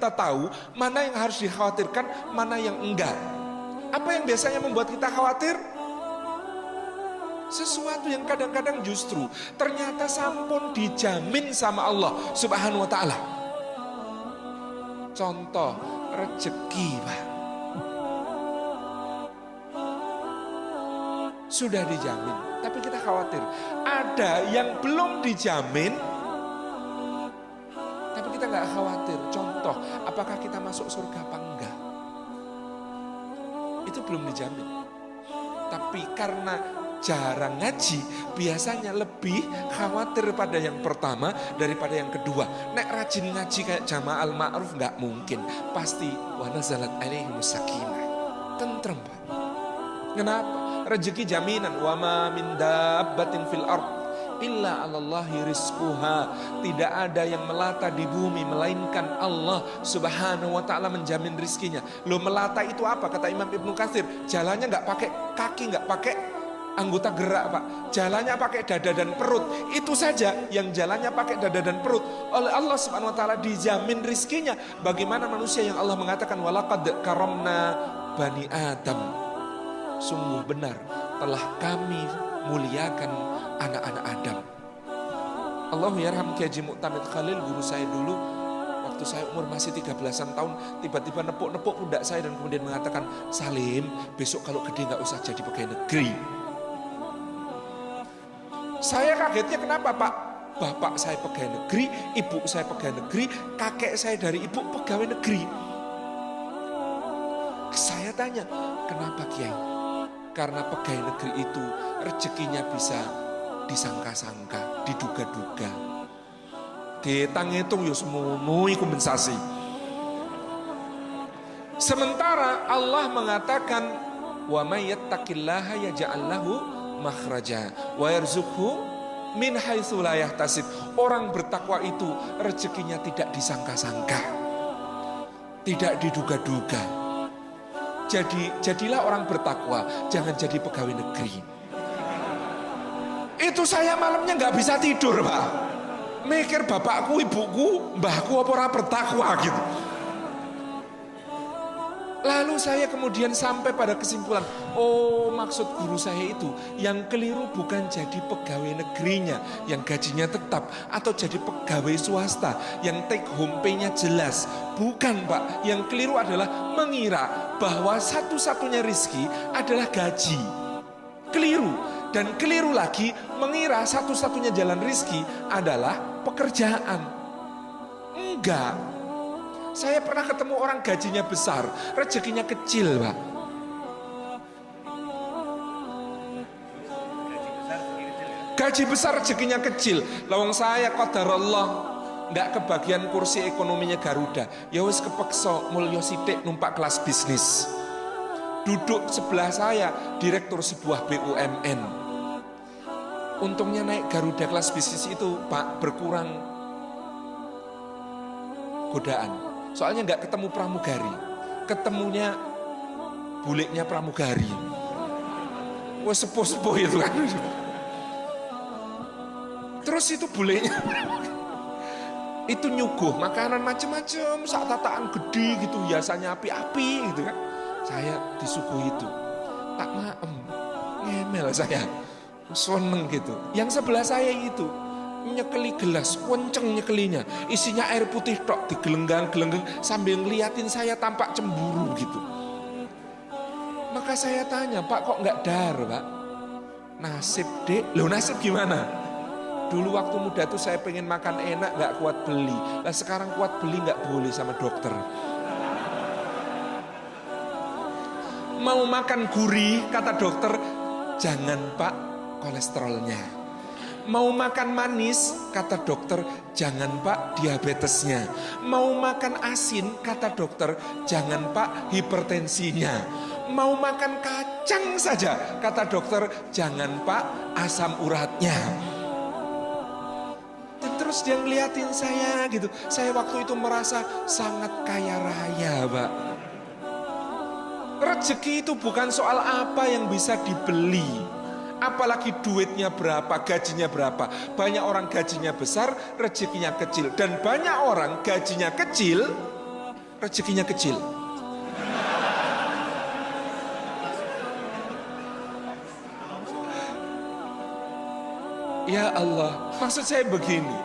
kita tahu mana yang harus dikhawatirkan, mana yang enggak. Apa yang biasanya membuat kita khawatir? Sesuatu yang kadang-kadang justru ternyata sampun dijamin sama Allah Subhanahu wa ta'ala. Contoh rezeki, Pak. Sudah dijamin, tapi kita khawatir. Ada yang belum dijamin, tapi kita nggak khawatir. Contoh, apakah kita masuk surga apa enggak? Itu belum dijamin. Tapi karena jarang ngaji, biasanya lebih khawatir pada yang pertama daripada yang kedua. Nek rajin ngaji kayak Jama'al Ma'ruf nggak mungkin. Pasti wa nazalat alaihimus sakinah. Tentrem, Pak. Kenapa? Rezeki jaminan. Wa ma min dabbatin fil ard illa 'alallahi rizquha. Tidak ada yang melata di bumi melainkan Allah Subhanahu wa ta'ala menjamin rizkinya. Lo melata itu apa? Kata Imam Ibnu Katsir, jalannya nggak pakai kaki, nggak pakai anggota gerak, Pak. Jalannya pakai dada dan perut. Itu saja yang jalannya pakai dada dan perut. Oleh Allah Subhanahu wa ta'ala dijamin rizkinya. Bagaimana manusia yang Allah mengatakan walaqad karamna bani Adam. Sungguh benar telah kami muliakan anak-anak Adam. Allahu yarham Kiai Haji Mu'tamid Khalil, guru saya dulu waktu saya umur masih 13-an tahun, tiba-tiba nepuk-nepuk pundak saya dan kemudian mengatakan, Salim, besok kalau gede gak usah jadi pegawai negeri. Saya kagetnya kenapa, Pak? Bapak saya pegawai negeri, ibu saya pegawai negeri, kakek saya dari ibu pegawai negeri. Saya tanya, kenapa Kiai? Karena pegawai negeri itu rezekinya bisa disangka-sangka, diduga-duga. Kita ngitung ya semono iku kompensasi. Sementara Allah mengatakan wa may yattaqillaha yaj'al lahu makhraja wa yarzuqhu min haitsu la yahtasib. Orang bertakwa itu rezekinya tidak disangka-sangka, tidak diduga-duga. Jadilah orang bertakwa, jangan jadi pegawai negeri. Itu saya malamnya nggak bisa tidur, Pak. Mikir bapakku, ibuku, mbahku apa orang bertakwa gitu. Lalu saya kemudian sampai pada kesimpulan, oh maksud guru saya itu yang keliru bukan jadi pegawai negerinya yang gajinya tetap, atau jadi pegawai swasta yang take home pay-nya jelas. Bukan, Pak, yang keliru adalah mengira bahwa satu-satunya rizki adalah gaji. Keliru. Dan keliru lagi mengira satu-satunya jalan rizki adalah pekerjaan. Enggak. Saya pernah ketemu orang gajinya besar, rezekinya kecil, Pak. Gaji besar rezekinya kecil. Lawang saya qadarullah nggak kebagian kursi ekonominya Garuda. Ya wis kepeksa mulya sithik numpak kelas bisnis. Duduk sebelah saya direktur sebuah BUMN. Untungnya naik Garuda kelas bisnis itu, Pak, berkurang godaan. Soalnya nggak ketemu pramugari, ketemunya buliknya pramugari. Wah, sepuh-sepuh itu kan. Terus itu buliknya itu nyuguh makanan macam-macam, saat tataan gede gitu, hiasannya api-api gitu kan. Saya disuguhi itu, tak maem, ngemel saya, seneng gitu. Yang sebelah saya itu nyekeli gelas, kenceng nyekelinya, isinya air putih tok, digelenggang-gelenggang sambil ngeliatin saya tampak cemburu gitu. Maka saya tanya, Pak kok nggak dar, Pak? Nasib, Dek. Loh, nasib gimana? Dulu waktu muda tuh saya pengen makan enak, nggak kuat beli. Lah sekarang kuat beli, nggak boleh sama dokter. Mau makan gurih, kata dokter, jangan, Pak, kolesterolnya. Mau makan manis, kata dokter, jangan, Pak, diabetesnya. Mau makan asin, kata dokter, jangan, Pak, hipertensinya. Mau makan kacang saja, kata dokter, jangan, Pak, asam uratnya. Dan terus dia ngeliatin saya gitu. Saya waktu itu merasa sangat kaya raya, Pak. Rezeki itu bukan soal apa yang bisa dibeli, apalagi duitnya berapa, gajinya berapa. Banyak orang gajinya besar, rezekinya kecil. Dan banyak orang gajinya kecil, rezekinya kecil. Ya Allah, maksud saya begini.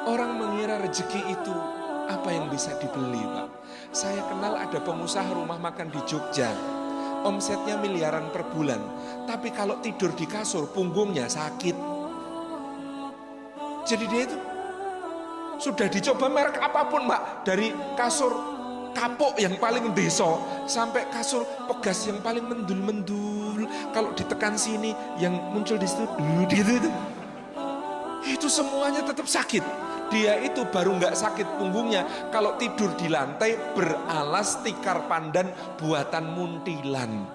Orang mengira rezeki itu apa yang bisa dibeli, Pak. Saya kenal ada pengusaha rumah makan di Jogja. Omsetnya miliaran per bulan. Tapi kalau tidur di kasur, punggungnya sakit. Jadi dia itu sudah dicoba merek apapun, Pak. Dari kasur kapuk yang paling deso sampai kasur pegas yang paling mendul-mendul. Kalau ditekan sini yang muncul di situ gitu. Itu semuanya tetap sakit. Dia itu baru nggak sakit punggungnya kalau tidur di lantai beralas tikar pandan buatan muntilan.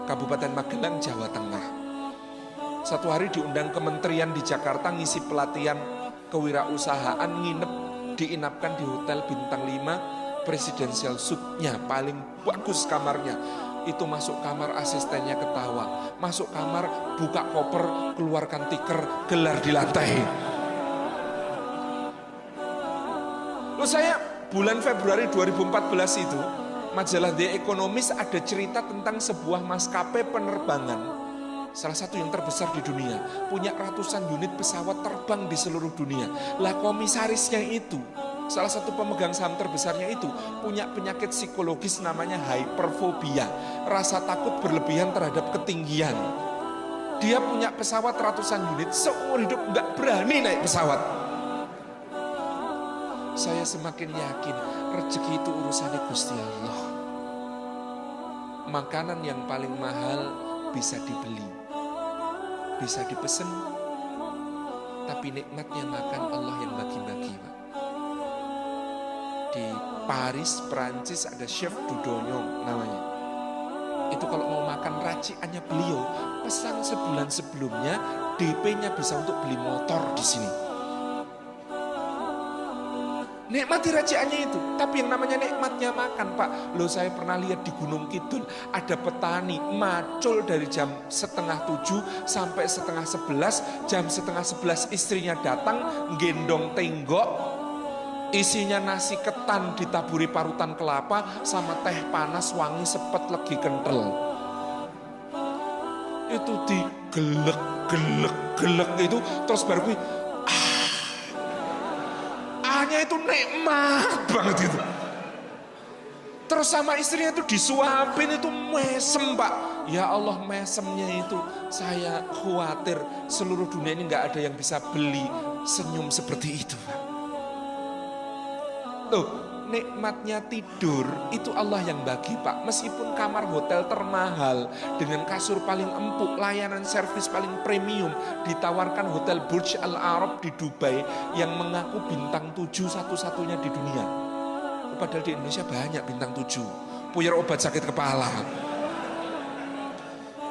Kabupaten Magelang, Jawa Tengah. Satu hari diundang kementerian di Jakarta ngisi pelatihan kewirausahaan, diinapkan di hotel bintang 5 presidential suite-nya paling bagus kamarnya. Itu masuk kamar asistennya ketawa, masuk kamar buka koper keluarkan tikar gelar di lantai. Lalu saya bulan Februari 2014 itu majalah The Economist ada cerita tentang sebuah maskapai penerbangan, salah satu yang terbesar di dunia, punya ratusan unit pesawat terbang di seluruh dunia. Lah komisarisnya itu, salah satu pemegang saham terbesarnya itu punya penyakit psikologis namanya hyperfobia, rasa takut berlebihan terhadap ketinggian. Dia punya pesawat ratusan unit, seumur hidup nggak berani naik pesawat. Saya semakin yakin rezeki itu urusannya Gusti Allah. Makanan yang paling mahal bisa dibeli, bisa dipesen, tapi nikmatnya makan Allah yang bagi-bagi, Pak. Di Paris, Perancis ada chef Dudonyong namanya. Itu kalau mau makan racikannya beliau, pesan sebulan sebelumnya, DP-nya bisa untuk beli motor di sini. Nikmati racikannya itu, tapi yang namanya nikmatnya makan, Pak. Loh, saya pernah lihat di Gunung Kidul ada petani macul dari jam 6:30 sampai 10:30, jam 10:30 istrinya datang gendong tenggok, isinya nasi ketan ditaburi parutan kelapa sama teh panas wangi sepet legi kental. Itu digelek itu terus baru gue itu nikmat banget itu. Terus sama istrinya itu disuapin, itu mesem, Pak. Ya Allah, mesemnya itu saya khawatir seluruh dunia ini nggak ada yang bisa beli senyum seperti itu, Pak. Tuh, nikmatnya tidur itu Allah yang bagi, Pak. Meskipun kamar hotel termahal dengan kasur paling empuk, layanan servis paling premium, ditawarkan hotel Burj Al Arab di Dubai yang mengaku bintang 7 satu-satunya di dunia. Padahal di Indonesia banyak bintang 7. Puyer obat sakit kepala.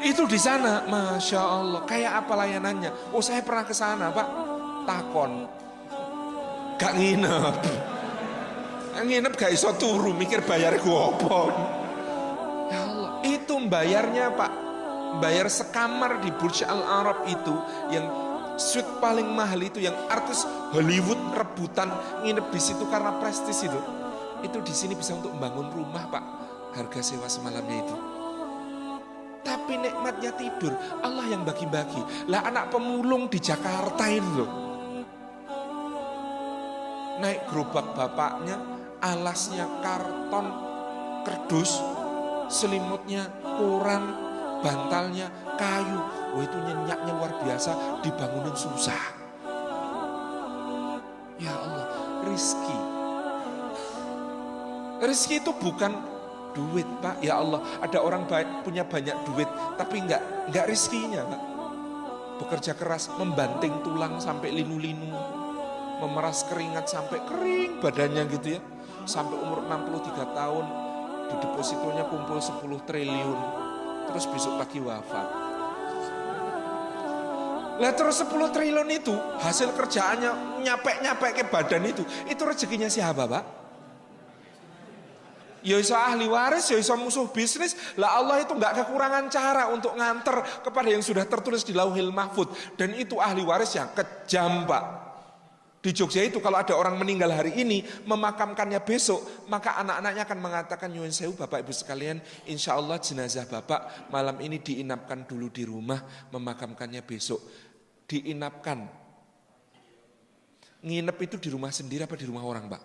Itu di sana, Masya Allah. Kayak apa layanannya? Oh, saya pernah ke sana, Pak. Takon. Gak nginep. Nginep gak iso turu, mikir bayar gua apa. Ya Allah, itu bayarnya, Pak. Bayar sekamar di Burj Al Arab itu, yang suite paling mahal itu, yang artis Hollywood rebutan nginep di situ karena prestis itu di sini bisa untuk membangun rumah, Pak. Harga sewa semalamnya itu. Tapi nikmatnya tidur Allah yang bagi-bagi. Lah anak pemulung di Jakarta itu loh, naik gerobak bapaknya, alasnya karton kerdus, selimutnya koran, bantalnya kayu. Wah, itu nyenyaknya luar biasa, dibangunin susah. Ya Allah, rizki itu bukan duit, Pak. Ya Allah, ada orang punya banyak duit tapi enggak rizkinya, Pak. Bekerja keras, membanting tulang sampai linu-linu, memeras keringat sampai kering badannya gitu ya, sampai umur 63 tahun, di depositonya kumpul 10 triliun, terus besok pagi wafat. Lah terus 10 triliun itu hasil kerjaannya nyapek ke badan itu rezekinya siapa, Pak? Ya iso ahli waris, ya iso musuh bisnis. Lah Allah itu enggak kekurangan cara untuk nganter kepada yang sudah tertulis di Lauhil Mahfud. Dan itu ahli waris yang kejam, Pak. Di Jogja itu kalau ada orang meninggal hari ini, memakamkannya besok, maka anak-anaknya akan mengatakan, nyuwun sewu Bapak Ibu sekalian, insya Allah jenazah Bapak malam ini diinapkan dulu di rumah, memakamkannya besok. Diinapkan. Nginep itu di rumah sendiri apa di rumah orang, Pak?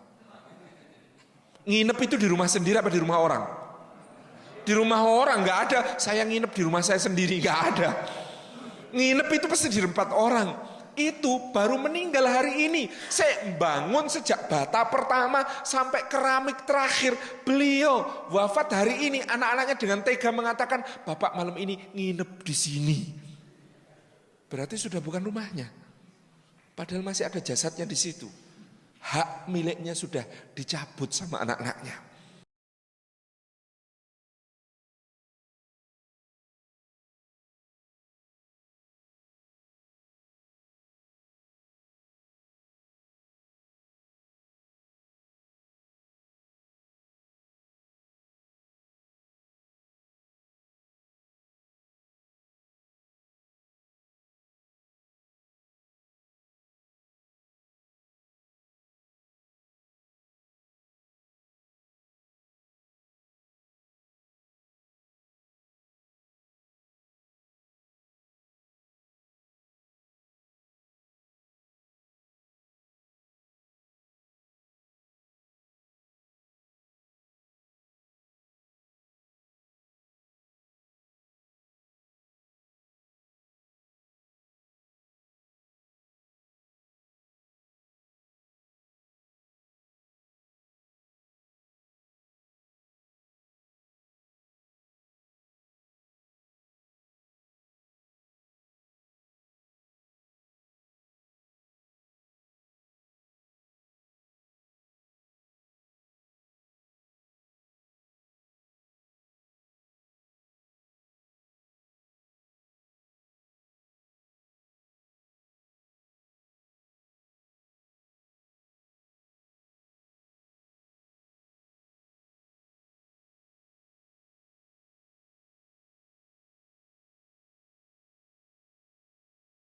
Nginep itu di rumah sendiri apa di rumah orang? Di rumah orang, nggak ada. Saya nginep di rumah saya sendiri, nggak ada. Nginep itu pasti di tempat orang. Itu baru meninggal hari ini. Saya bangun sejak bata pertama sampai keramik terakhir. Beliau wafat hari ini. Anak-anaknya dengan tega mengatakan, Bapak malam ini nginep di sini. Berarti sudah bukan rumahnya. Padahal masih ada jasadnya di situ. Hak miliknya sudah dicabut sama anak-anaknya.